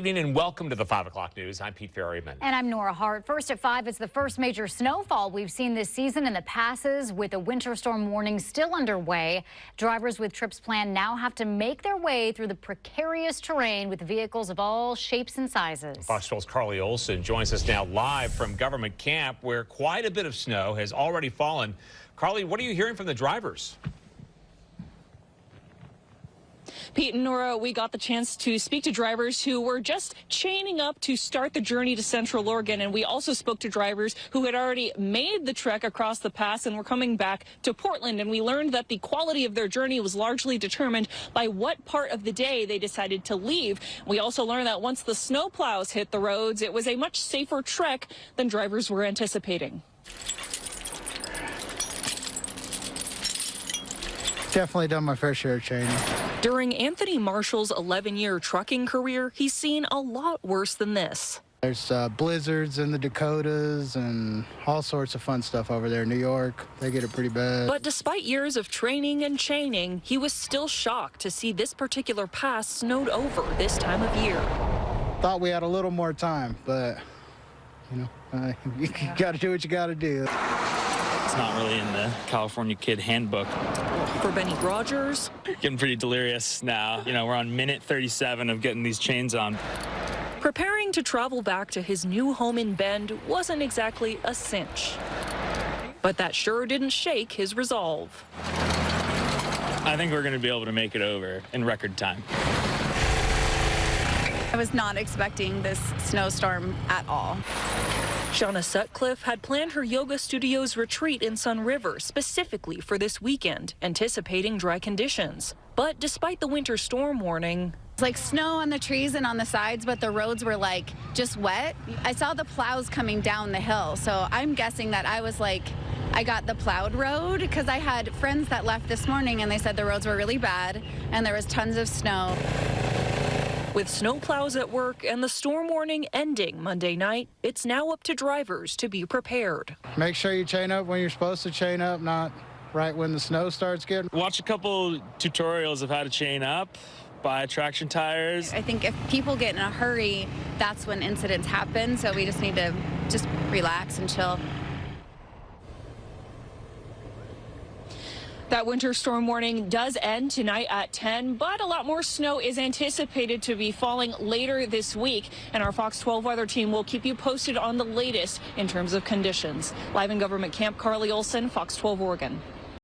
Good evening and welcome to the 5 o'clock news. I'm Pete Ferryman. And I'm Nora Hart. First at 5, it's the first major snowfall we've seen this season in the passes, with a winter storm warning still underway. Drivers with trips planned now have to make their way through the precarious terrain with vehicles of all shapes and sizes. Fox 12's Carly Olson joins us now live from Government Camp, where quite a bit of snow has already fallen. Carly, what are you hearing from the drivers? Pete and Nora, we got the chance to speak to drivers who were just chaining up to start the journey to Central Oregon. And we also spoke to drivers who had already made the trek across the pass and were coming back to Portland. And we learned that the quality of their journey was largely determined by what part of the day they decided to leave. We also learned that once the snowplows hit the roads, it was a much safer trek than drivers were anticipating. Definitely done my fair share of training. During Anthony Marshall's 11-year trucking career, he's seen a lot worse than this. There's blizzards in the Dakotas and all sorts of fun stuff over there in New York. They get it pretty bad. But despite years of training and chaining, he was still shocked to see this particular pass snowed over this time of year. Thought we had a little more time, but, you know, you got to do what you got to do. It's not really in the California Kid Handbook. For Benny Rogers, Getting pretty delirious now. You know, we're on minute 37 of getting these chains on. preparing to travel back to his new home in Bend wasn't exactly a cinch. But that sure didn't shake his resolve. I think we're going to be able to make it over in record time. I was not expecting this snowstorm at all. Shauna Sutcliffe had planned her yoga studio's retreat in Sun River specifically for this weekend, anticipating dry conditions. But despite the winter storm warning, It's like snow on the trees and on the sides, but the roads were like just wet. I saw the plows coming down the hill, so I'm guessing that I got the plowed road, because I had friends that left this morning and they said the roads were really bad and there was tons of snow. with snowplows at work and the storm warning ending Monday night, it's now up to drivers to be prepared. Make sure you chain up when you're supposed to chain up, not right when the snow starts getting. Watch a couple tutorials of how to chain up, buy traction tires. I think if people get in a hurry, that's when incidents happen, so we just need to just relax and chill. That winter storm warning does end tonight at 10, but a lot more snow is anticipated to be falling later this week. And our Fox 12 weather team will keep you posted on the latest in terms of conditions. Live in Government Camp, Carly Olson, Fox 12 Oregon.